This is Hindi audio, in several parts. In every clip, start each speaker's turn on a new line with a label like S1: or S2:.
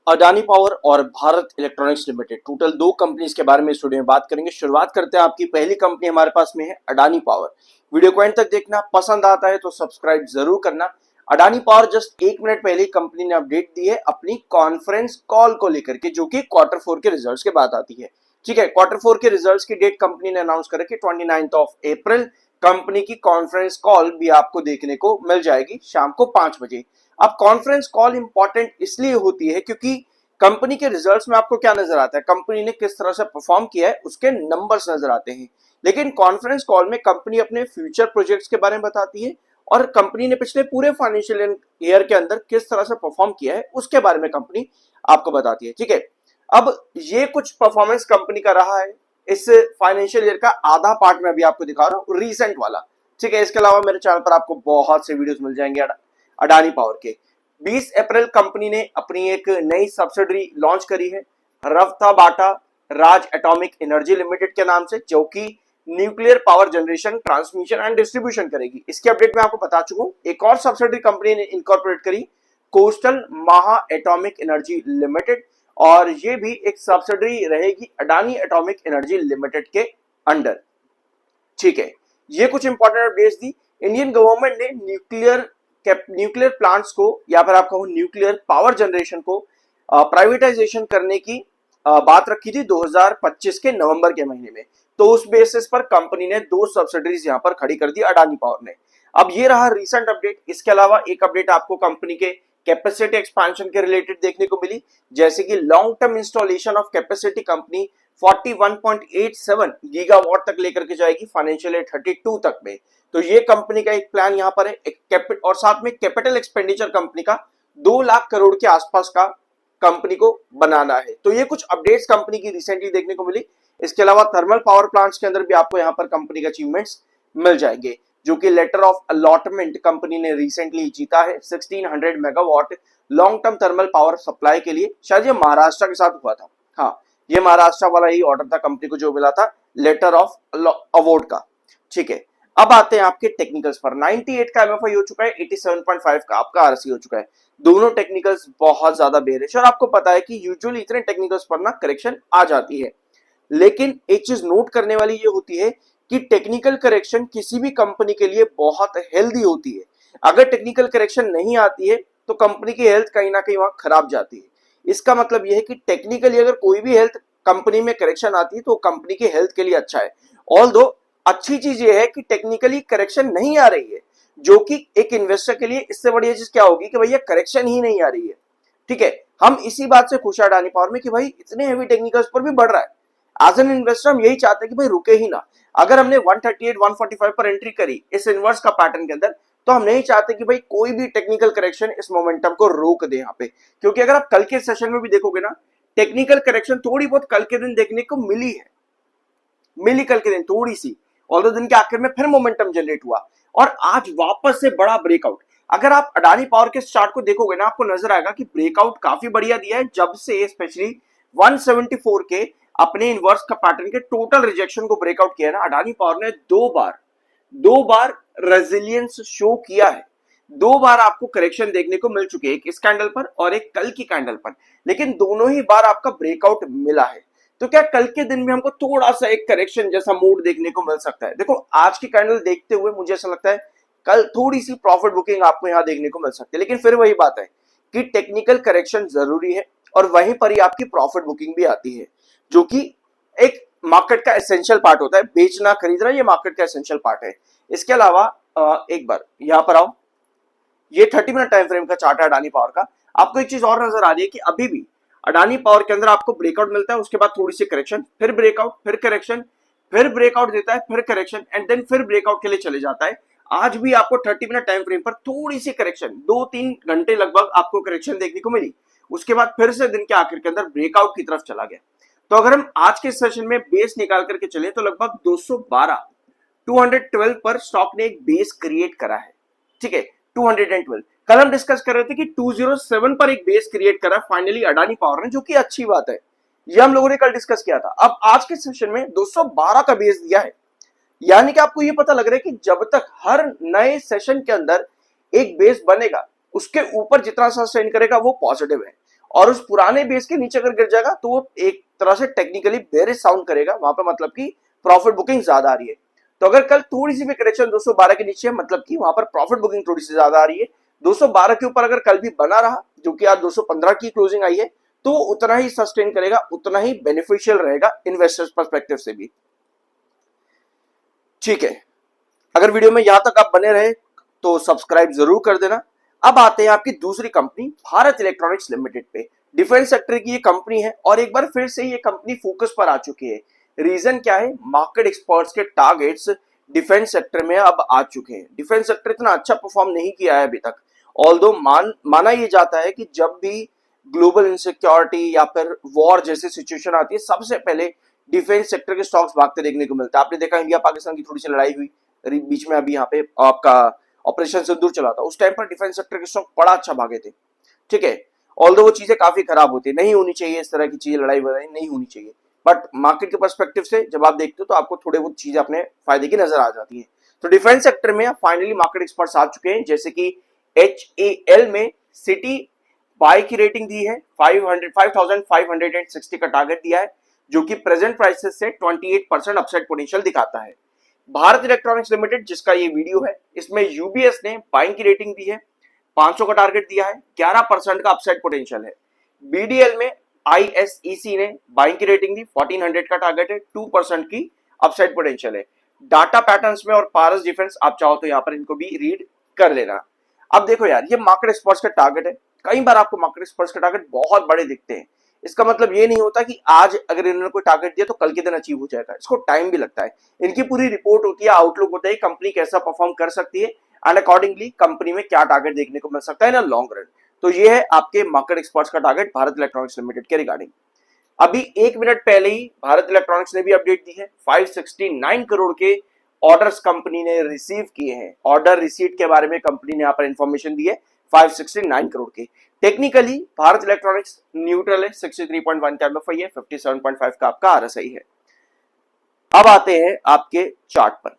S1: अडानी पावर और भारत इलेक्ट्रॉनिक्स लिमिटेड, टोटल दो कंपनीज के बारे में स्टूडियो में बात करेंगे। शुरुआत करते हैं, आपकी पहली कंपनी हमारे पास में है अडानी पावर। वीडियो को एंड तक देखना, पसंद आता है तो सब्सक्राइब जरूर करना। अडानी पावर जस्ट 1 मिनट पहले ही कंपनी ने अपडेट दी है अपनी कॉन्फ्रेंस कॉल को लेकर के, जो कि Q4 के रिजल्ट्स के बाद आती है। ठीक है, Q4 के रिजल्ट्स की डेट कंपनी ने अनाउंस कर रखी 29 अप्रैल। कंपनी की कॉन्फ्रेंस कॉल भी आपको देखने को मिल जाएगी शाम को 5 बजे। अब कॉन्फ्रेंस कॉल इंपॉर्टेंट इसलिए होती है क्योंकि कंपनी के रिजल्ट्स में आपको क्या नजर आता है, कंपनी ने किस तरह से परफॉर्म किया है उसके नंबर्स नजर आते हैं। लेकिन कॉन्फ्रेंस कॉल में कंपनी अपने फ्यूचर प्रोजेक्ट्स के बारे में बताती है और कंपनी ने पिछले पूरे फाइनेंशियल ईयर के अंदर किस तरह से परफॉर्म किया है उसके बारे में कंपनी आपको बताती है। ठीक है, अब ये कुछ परफॉर्मेंस कंपनी का रहा है इस फाइनेंशियल ईयर का आधा पार्ट में अभी आपको दिखा रहा हूँ, रिसेंट वाला। ठीक है, इसके अलावा मेरे चैनल पर आपको बहुत से वीडियोस मिल जाएंगे अडानी पावर के। 20 अप्रैल कंपनी ने अपनी एक नई सब्सिडरी लॉन्च करी है, रफ्ता बाटा राज एटॉमिक एनर्जी लिमिटेड के नाम से, जो कि nuclear power generation, transmission and distribution करेगी। इसके अपडेट में आपको बता चुका हूं। एक और सब्सिडरी कंपनी ने इनकॉर्पोरेट करी, कोस्टल महा एटॉमिक एनर्जी लिमिटेड, और ये भी एक सब्सिडरी रहेगी अडानी एटॉमिक एनर्जी लिमिटेड के अंडर। ठीक है, ये कुछ इंपॉर्टेंट अपडेट्स दी। इंडियन गवर्नमेंट ने न्यूक्लियर प्लांट्स को या फिर आप कहो न्यूक्लियर पावर जनरेशन को प्राइवेटाइजेशन करने की बात रखी थी 2025 के नवंबर के महीने में। तो उस बेसिस पर कंपनी ने दो सब्सिडरीज यहां पर खड़ी कर दी अडानी पावर ने। अब ये रहा रीसेंट अपडेट। इसके अलावा एक अपडेट आपको कंपनी के कैपेसिटी एक्सपेंशन के रिलेटेड देखने को मिली, जैसे कि long term installation of capacity company 41.87 gigawatt तक लेकर के जाएगी फाइनेंशियल ईयर 32 तक में। तो ये कंपनी का एक प्लान यहाँ पर है, और साथ में कैपिटल एक्सपेंडिचर कंपनी का 2 लाख करोड़ के आसपास का कंपनी को बनाना है। तो ये कुछ अपडेट्स कंपनी की रिसेंटली देखने को मिली। इसके अलावा थर्मल पावर प्लांट्स के अंदर भी आपको यहाँ पर कंपनी के अचीवमेंट्स मिल जाएंगे, जो कि लेटर ऑफ अलॉटमेंट कंपनी ने रिसेंटली जीता है 1600 megawatt long term thermal power supply के लिए। शायद ये महाराष्ट्र के साथ हुआ था। हाँ, ये महाराष्ट्र वाला ही ऑर्डर था कंपनी को जो मिला था लेटर ऑफ अवार्ड का। ठीक है, अब आते हैं आपके टेक्निकल्स पर। 98 का एमएफआई हो चुका है, 87.5 का आपका आरसी हो चुका है। दोनों टेक्निकल्स बहुत ज्यादा बेरिश, और आपको पता है कि यूजुअली इतने टेक्निकल्स पर ना करेक्शन आ जाती है। लेकिन एक चीज नोट करने वाली ये होती है कि टेक्निकल करेक्शन किसी भी कंपनी के लिए बहुत हेल्दी होती है। अगर टेक्निकल करेक्शन नहीं आती है तो कंपनी की हेल्थ कहीं ना कहीं वहां खराब जाती है। इसका मतलब यह है कि टेक्निकली अगर कोई भी हेल्थ कंपनी में करेक्शन आती है तो कंपनी की हेल्थ के लिए अच्छा है। ऑल्दो अच्छी चीज ये है कि टेक्निकली करेक्शन नहीं आ रही है, जो कि एक इन्वेस्टर के लिए इससे बढ़िया चीज क्या होगी कि भैया करेक्शन ही नहीं आ रही है। ठीक है, हम इसी बात से खुश है अडानी पावर में कि भाई इतने हेवी टेक्निकल्स पर भी बढ़ रहा है। एज एन इन्वेस्टर हम यही चाहते हैं कि भाई रुके ही ना। अगर हमने 138 145 पर एंट्री करी इस इन्वर्स का पैटर्न के अंदर, तो हम नहीं चाहते कि भाई कोई भी टेक्निकल करेक्शन इस मोमेंटम को रोक दे यहाँ पे। क्योंकि अगर आप कल के सेशन में भी देखोगे ना, टेक्निकल करेक्शन थोड़ी बहुत कल के दिन देखने को मिली कल के दिन थोड़ी सी, और दिन के आखिर में फिर मोमेंटम जनरेट हुआ और आज वापस से बड़ा ब्रेकआउट। अगर आप अडानी पावर के चार्ट को देखोगे ना, आपको नजर आएगा कि ब्रेकआउट काफी बढ़िया दिया है जब से स्पेशली 174 के अपने इनवर्स का पैटर्न के टोटल रिजेक्शन को ब्रेकआउट किया है ना। अडानी पावर ने दो बार रेजिलियंस शो किया है। 2 बार आपको करेक्शन देखने को मिल चुके हैं, एक इस कैंडल पर और एक कल की कैंडल पर, लेकिन दोनों ही बार आपका ब्रेकआउट मिला है। तो क्या कल के दिन में हमको थोड़ा सा एक करेक्शन जैसा मूड देखने को मिल सकता है? देखो, आज की कैंडल देखते हुए मुझे ऐसा लगता है कल थोड़ी सी प्रॉफिट बुकिंग आपको यहां देखने को मिल सकती है। लेकिन फिर वही बात है कि टेक्निकल करेक्शन जरूरी है और वहीं पर ही आपकी प्रॉफिट बुकिंग भी आती है, जो कि एक मार्केट का एसेंशियल पार्ट होता है। बेचना खरीदना ये मार्केट का एसेंशियल पार्ट है। इसके अलावा एक बार यहां पर आओ, ये 30 मिनट टाइम फ्रेम का चार्ट है अडानी पावर का। आपको एक चीज और नजर आ रही है कि अभी भी अडानी पावर के अंदर आपको ब्रेकआउट मिलता है, उसके बाद थोड़ी सी करेक्शन, फिर ब्रेकआउट, फिर करेक्शन, फिर ब्रेकआउट देता है, फिर करेक्शन, एंड देन फिर ब्रेकआउट के लिए चले जाता है। आज भी आपको 30 मिनट टाइम फ्रेम पर थोड़ी सी करेक्शन, 2-3 घंटे लगभग आपको करेक्शन देखने को मिली। उसके बाद फिर से दिन के आखिर के अंदर ब्रेकआउट की तरफ चला गया। तो अगर हम आज के सेशन में बेस निकाल करके चले तो लगभग 212 पर स्टॉक ने एक बेस क्रिएट करा है। ठीक है, 212। कल हम डिस्कस कर रहे थे कि 207 पर एक बेस क्रिएट करा फाइनली अडानी पावर ने, जो कि अच्छी बात है। ये हम लोगों ने कल डिस्कस किया था। अब आज के सेशन में 212 का बेस दिया है, यानी कि आपको ये पता लग रहा है कि जब तक हर नए सेशन के अंदर एक बेस बनेगा, उसके ऊपर जितना सस्टेन करेगा वो पॉजिटिव है। और उस पुराने बेस के नीचे अगर गिर जाएगा तो वो एक तरह से टेक्निकली बेरिश साउंड करेगा, वहां पे मतलब कि प्रॉफिट बुकिंग ज्यादा आ रही है। तो अगर कल थोड़ी सी भी करेक्शन 212 के नीचे है, मतलब कि वहां पर प्रॉफिट बुकिंग थोड़ी सी ज्यादा आ रही है। 212 के ऊपर अगर कल भी बना रहा, जो कि आज 215 की क्लोजिंग आई है, तो उतना ही सस्टेन करेगा, उतना ही बेनिफिशियल रहेगा इन्वेस्टर्स पर्सपेक्टिव से भी। ठीक है, अगर वीडियो में यहां तक आप बने रहे तो सब्सक्राइब जरूर कर देना। अब आते हैं आपकी दूसरी कंपनी भारत इलेक्ट्रॉनिक्स लिमिटेड पे। डिफेंस सेक्टर की ये कंपनी है और एक बार फिर से ये कंपनी फोकस पर आ चुकी है। रीजन क्या है? मार्केट एक्सपर्ट्स के टारगेट्स डिफेंस सेक्टर में अब आ चुके हैं। डिफेंस सेक्टर इतना अच्छा परफॉर्म नहीं किया है अभी तक, ऑल्दो माना ये जाता है कि जब भी ग्लोबल इनसिक्योरिटी या फिर वॉर जैसी सिचुएशन आती है, सबसे पहले डिफेंस सेक्टर के स्टॉक्स भागते देखने को मिलता है। आपने देखा इंडिया पाकिस्तान की थोड़ी सी लड़ाई हुई बीच में, अभी यहाँ पे आपका ऑपरेशन सिंदूर चला था, उस टाइम पर डिफेंस सेक्टर के स्टॉक बड़ा अच्छा भागे थे। ठीक है, ऑल्दो वो चीजें काफी खराब होती है, नहीं होनी चाहिए इस तरह की चीजें, लड़ाई वड़ाई नहीं होनी चाहिए, बट मार्केट के पर्सपेक्टिव से जब आप देखते हो तो आपको थोड़े बहुत चीजें अपने फायदे की नजर आ जाती है। तो डिफेंस सेक्टर में फाइनली मार्केट एक्सपर्ट्स आ चुके हैं, जैसे कि HAL में सिटी बाय की रेटिंग दी है, 5560 का टारगेट दिया है, जो कि प्रेजेंट प्राइसेस से 28% अपसाइड पोटेंशियल दिखाता है। भारत इलेक्ट्रॉनिक्स लिमिटेड, जिसका ये वीडियो है, इसमें यूबीएस ने बाइंग की रेटिंग दी है, 500 का टारगेट दिया है, 11% का अपसाइड पोटेंशियल है। बीडीएल में ISEC ने बाइंग की रेटिंग दी, 1400 का टारगेट है, 2% की अपसाइड पोटेंशियल है। डाटा पैटर्न्स में और पारस डिफेंस, आप चाहो तो यहाँ पर इनको भी रीड कर लेना। अब देखो यार, ये मार्केट एक्सपर्ट्स का टारगेट है, कई बार आपको मार्केट एक्सपर्ट्स का टारगेट बहुत बड़े दिखते हैं। इसका मतलब ये नहीं होता कि आज अगर इन्होंने कोई टारगेट दिया तो कल के दिन अचीव हो जाएगा, इसको टाइम भी लगता है। इनकी पूरी रिपोर्ट होती है, आउटलुक होता है, कंपनी कैसा परफॉर्म कर सकती है एंड अकॉर्डिंगली कंपनी में क्या टारगेट देखने को मिल सकता है ना लॉन्ग रन। तो ये है आपके मार्केट एक्सपर्ट्स का टारगेट भारत इलेक्ट्रॉनिक्स लिमिटेड के रिगार्डिंग। अभी 1 मिनट पहले ही भारत इलेक्ट्रॉनिक्स ने भी अपडेट दी है, 569 करोड़ के ऑर्डर्स कंपनी ने रिसीव किए हैं। ऑर्डर रिसीट के बारे में कंपनी ने यहाँ पर इंफॉर्मेशन दी है, 569 करोड़ के। टेक्निकली भारत इलेक्ट्रॉनिक्स न्यूट्रल है, 63.1 का MFI है, 57.5 का आपका RSI है। अब आते हैं आपके चार्ट पर।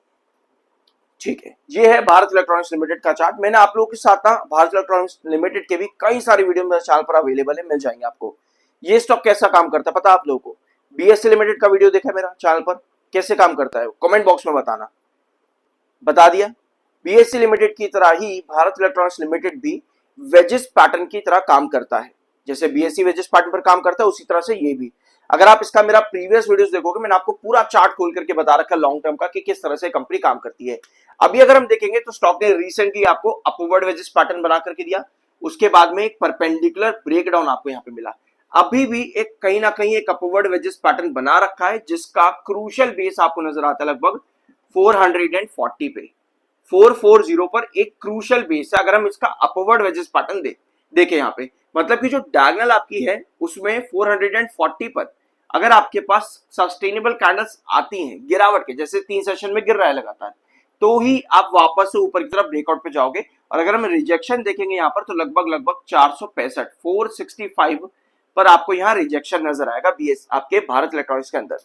S1: ठीक है, ये है भारत इलेक्ट्रॉनिक्स लिमिटेड का चार्ट। मैंने आप लोगों के साथ ना भारत इलेक्ट्रॉनिक्स लिमिटेड के भी कई सारे वीडियो मेरे चैनल पर अवेलेबल है, मिल जाएंगे आपको। ये स्टॉक कैसा काम करता है पता है आप लोगों को? BSE लिमिटेड का वीडियो देखा है मेरा चैनल पर, कैसे काम करता है कमेंट बॉक्स में बताना, बता दिया। BSE लिमिटेड की तरह ही भारत इलेक्ट्रॉनिक्स लिमिटेड भी वेजेस पैटर्न की तरह काम करता है। जैसे BSE वेजेस पैटर्न पर काम करता है, उसी तरह से ये भी। अगर आप इसका मेरा प्रीवियस वीडियोस देखोगे, मैंने आपको पूरा चार्ट खोल करके बता रखा है लॉन्ग टर्म का कि किस तरह से कंपनी काम करती है। अभी अगर हम देखेंगे तो स्टॉक ने रिसेंटली आपको अपवर्ड वेजेस पैटर्न बना करके दिया, उसके बाद में एक परपेंडिकुलर ब्रेकडाउन आपको यहाँ पे मिला। अभी भी एक कहीं ना कहीं एक अपवर्ड वेजेस पैटर्न बना रखा है, जिसका क्रूशियल बेस आपको नजर आता है लगभग 440 पे, 440 पर एक क्रूशियल बेस है। अगर हम इसका अपवर्ड वेजेस पैटर्न देखें यहाँ पे, मतलब कि जो डायगोनल आपकी है उसमें 440 पर अगर आपके पास सस्टेनेबल कैंडल्स आती हैं गिरावट के, जैसे 3 सेशन में गिर रहा है लगातार, तो ही आप वापस से ऊपर की तरफ ब्रेकआउट पे जाओगे। और अगर हम रिजेक्शन देखेंगे यहाँ पर तो लगभग 465 465 पर आपको यहाँ रिजेक्शन नजर आएगा BS आपके भारत इलेक्ट्रॉनिक्स के अंदर।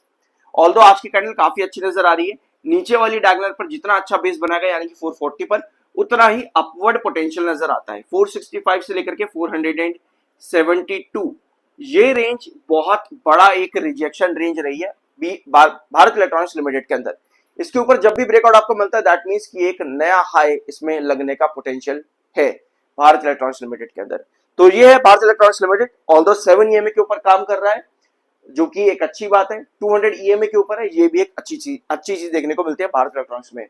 S1: ऑल्दो आज की कैंडल काफी अच्छी नजर आ रही है, नीचे वाली डायगोनल पर जितना अच्छा बेस बनाएगा यानी कि 440 पर, उतना ही अपवर्ड पोटेंशियल नजर आता है। 465 से लेकर के 472 ये रेंज बहुत बड़ा एक रिजेक्शन रेंज रही है भारत इलेक्ट्रॉनिक्स लिमिटेड के अंदर। इसके ऊपर जब भी ब्रेकआउट आपको मिलता है, दैट मींस कि एक नया हाई इसमें लगने का पोटेंशियल है भारत इलेक्ट्रॉनिक्स लिमिटेड के अंदर। तो ये है Bharat electronics limited, although 7 EMA के ऊपर काम कर रहा है, जो कि एक अच्छी बात है। 200 EMA के ऊपर है, ये भी एक अच्छी चीज देखने को मिलती है भारत इलेक्ट्रॉनिक्स में।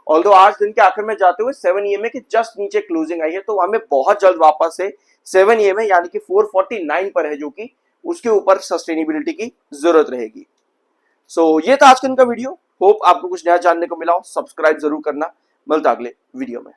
S1: ऑल्दो आज दिन के आखिर में जाते हुए 7 EMA के जस्ट नीचे क्लोजिंग आई है, तो हमें बहुत जल्द वापस से 7 EMA यानी कि 449 पर है, जो कि उसके ऊपर सस्टेनेबिलिटी की जरूरत रहेगी। सो ये था आज का इनका वीडियो, होप आपको कुछ नया जानने को मिला हो। सब्सक्राइब जरूर करना, मिलता अगले वीडियो में।